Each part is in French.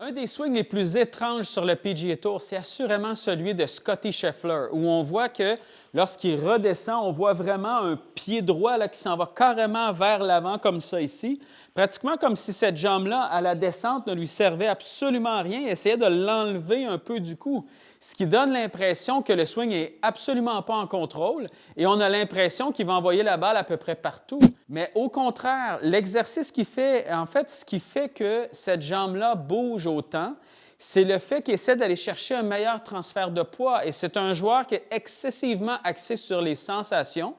Un des swings les plus étranges sur le PGA Tour, c'est assurément celui de Scottie Scheffler, où on voit que lorsqu'il redescend, on voit vraiment un pied droit là, qui s'en va carrément vers l'avant, comme ça ici, pratiquement comme si cette jambe-là, à la descente, ne lui servait absolument à rien, il essayait de l'enlever un peu du coup, ce qui donne l'impression que le swing n'est absolument pas en contrôle et on a l'impression qu'il va envoyer la balle à peu près partout. Mais au contraire, l'exercice qu'il fait, en fait, ce qui fait que cette jambe-là bouge autant, c'est le fait qu'il essaie d'aller chercher un meilleur transfert de poids. Et c'est un joueur qui est excessivement axé sur les sensations.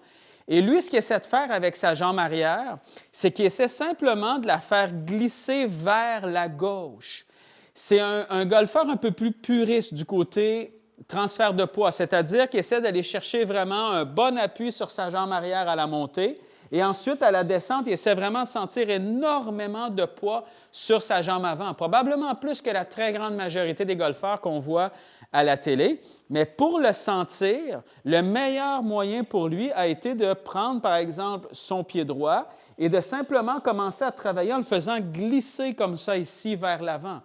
Et lui, ce qu'il essaie de faire avec sa jambe arrière, c'est qu'il essaie simplement de la faire glisser vers la gauche. C'est un golfeur un peu plus puriste du côté transfert de poids, c'est-à-dire qu'il essaie d'aller chercher vraiment un bon appui sur sa jambe arrière à la montée et ensuite, à la descente, il essaie vraiment de sentir énormément de poids sur sa jambe avant, probablement plus que la très grande majorité des golfeurs qu'on voit à la télé. Mais pour le sentir, le meilleur moyen pour lui a été de prendre, par exemple, son pied droit et de simplement commencer à travailler en le faisant glisser comme ça ici vers l'avant.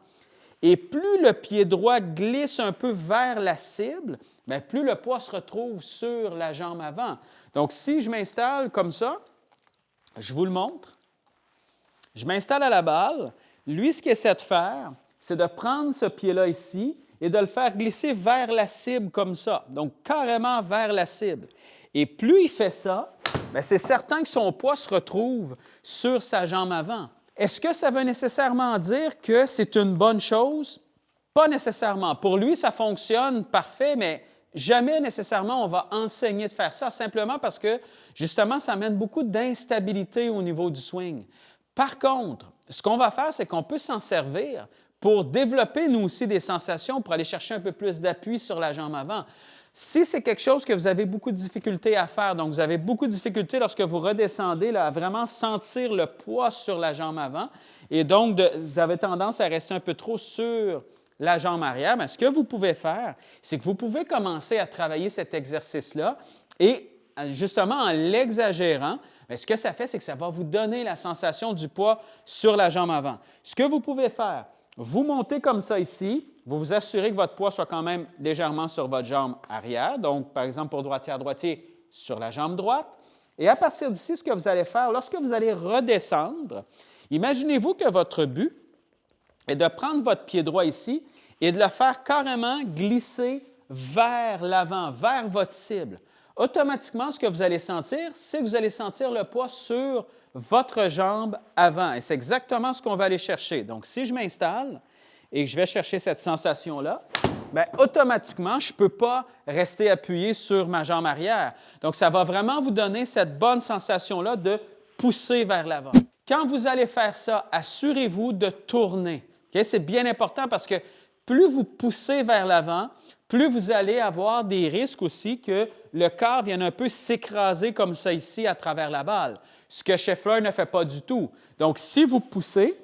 Et plus le pied droit glisse un peu vers la cible, bien, plus le poids se retrouve sur la jambe avant. Donc, si je m'installe comme ça, je vous le montre. Je m'installe à la balle. Lui, ce qu'il essaie de faire, c'est de prendre ce pied-là ici et de le faire glisser vers la cible comme ça. Donc, carrément vers la cible. Et plus il fait ça, bien, c'est certain que son poids se retrouve sur sa jambe avant. Est-ce que ça veut nécessairement dire que c'est une bonne chose? Pas nécessairement. Pour lui, ça fonctionne parfait, mais jamais nécessairement on va enseigner de faire ça, simplement parce que, justement, ça amène beaucoup d'instabilité au niveau du swing. Par contre, ce qu'on va faire, c'est qu'on peut s'en servir pour développer, nous aussi, des sensations, pour aller chercher un peu plus d'appui sur la jambe avant. Si c'est quelque chose que vous avez beaucoup de difficultés à faire, donc vous avez beaucoup de difficultés lorsque vous redescendez là, à vraiment sentir le poids sur la jambe avant, et donc vous avez tendance à rester un peu trop sur la jambe arrière, bien, ce que vous pouvez faire, c'est que vous pouvez commencer à travailler cet exercice-là et justement en l'exagérant, bien, ce que ça fait, c'est que ça va vous donner la sensation du poids sur la jambe avant. Ce que vous pouvez faire, vous montez comme ça ici, vous vous assurez que votre poids soit quand même légèrement sur votre jambe arrière, donc par exemple pour droitier sur la jambe droite. Et à partir d'ici, ce que vous allez faire, lorsque vous allez redescendre, imaginez-vous que votre but est de prendre votre pied droit ici et de le faire carrément glisser vers l'avant, vers votre cible. Automatiquement, ce que vous allez sentir, c'est que vous allez sentir le poids sur votre jambe avant. Et c'est exactement ce qu'on va aller chercher. Donc, si je m'installe et que je vais chercher cette sensation-là, bien, automatiquement, je ne peux pas rester appuyé sur ma jambe arrière. Donc, ça va vraiment vous donner cette bonne sensation-là de pousser vers l'avant. Quand vous allez faire ça, assurez-vous de tourner. Okay? C'est bien important parce que plus vous poussez vers l'avant, plus vous allez avoir des risques aussi que le corps vienne un peu s'écraser comme ça ici à travers la balle, ce que Scheffler ne fait pas du tout. Donc, si vous poussez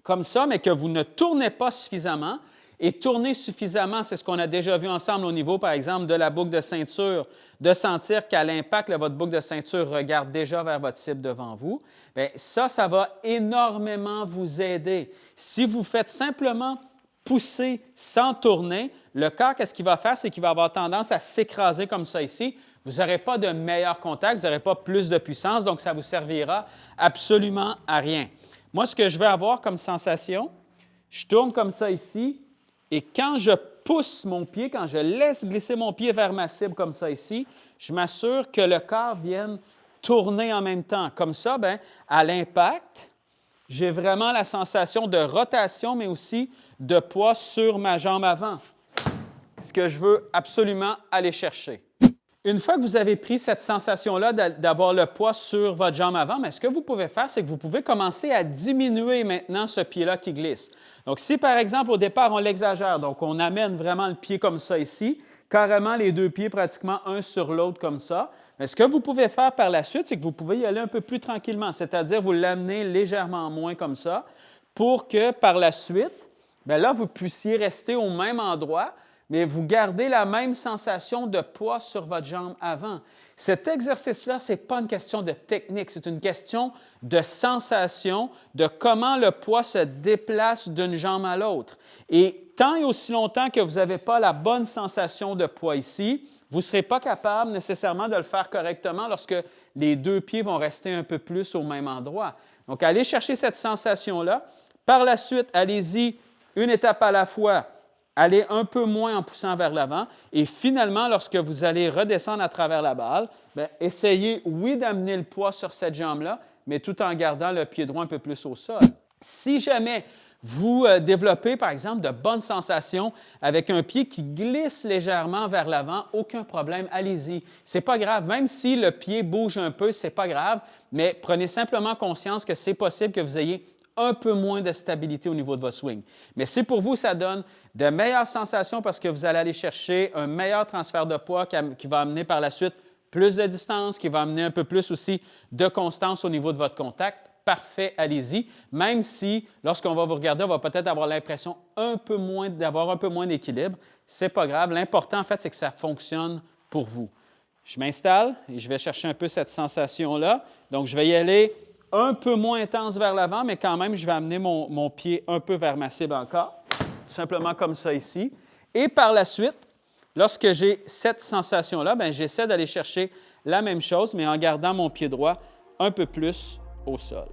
comme ça, mais que vous ne tournez pas suffisamment, et tourner suffisamment, c'est ce qu'on a déjà vu ensemble au niveau, par exemple, de la boucle de ceinture, de sentir qu'à l'impact, votre boucle de ceinture regarde déjà vers votre cible devant vous, bien, ça va énormément vous aider. Si vous faites simplement pousser sans tourner, le corps, qu'est-ce qu'il va faire? C'est qu'il va avoir tendance à s'écraser comme ça ici. Vous n'aurez pas de meilleur contact, vous n'aurez pas plus de puissance, donc ça ne vous servira absolument à rien. Moi, ce que je vais avoir comme sensation, je tourne comme ça ici, et quand je pousse mon pied, quand je laisse glisser mon pied vers ma cible comme ça ici, je m'assure que le corps vienne tourner en même temps. Comme ça, bien, à l'impact, j'ai vraiment la sensation de rotation, mais aussi de poids sur ma jambe avant, ce que je veux absolument aller chercher. Une fois que vous avez pris cette sensation-là d'avoir le poids sur votre jambe avant, bien, ce que vous pouvez faire, c'est que vous pouvez commencer à diminuer maintenant ce pied-là qui glisse. Donc, si par exemple, au départ, on l'exagère, donc on amène vraiment le pied comme ça ici, carrément les deux pieds pratiquement un sur l'autre comme ça, bien, ce que vous pouvez faire par la suite, c'est que vous pouvez y aller un peu plus tranquillement, c'est-à-dire vous l'amener légèrement moins comme ça, pour que par la suite, bien là, vous puissiez rester au même endroit, mais vous gardez la même sensation de poids sur votre jambe avant. Cet exercice-là, ce n'est pas une question de technique, c'est une question de sensation, de comment le poids se déplace d'une jambe à l'autre. Et tant et aussi longtemps que vous n'avez pas la bonne sensation de poids ici, vous ne serez pas capable nécessairement de le faire correctement lorsque les deux pieds vont rester un peu plus au même endroit. Donc, allez chercher cette sensation-là. Par la suite, allez-y une étape à la fois. Allez un peu moins en poussant vers l'avant. Et finalement, lorsque vous allez redescendre à travers la balle, bien, essayez, oui, d'amener le poids sur cette jambe-là, mais tout en gardant le pied droit un peu plus au sol. Si jamais vous développez, par exemple, de bonnes sensations avec un pied qui glisse légèrement vers l'avant, aucun problème, allez-y. Ce n'est pas grave, même si le pied bouge un peu, ce n'est pas grave, mais prenez simplement conscience que c'est possible que vous ayez un peu moins de stabilité au niveau de votre swing. Mais si pour vous, ça donne de meilleures sensations parce que vous allez aller chercher un meilleur transfert de poids qui va amener par la suite plus de distance, qui va amener un peu plus aussi de constance au niveau de votre contact, parfait, allez-y. Même si, lorsqu'on va vous regarder, on va peut-être avoir l'impression d'avoir un peu moins d'équilibre. Ce n'est pas grave. L'important, en fait, c'est que ça fonctionne pour vous. Je m'installe et je vais chercher un peu cette sensation-là. Donc, je vais y aller un peu moins intense vers l'avant, mais quand même, je vais amener mon pied un peu vers ma cible encore, tout simplement comme ça ici. Et par la suite, lorsque j'ai cette sensation-là, j'essaie d'aller chercher la même chose, mais en gardant mon pied droit un peu plus au sol.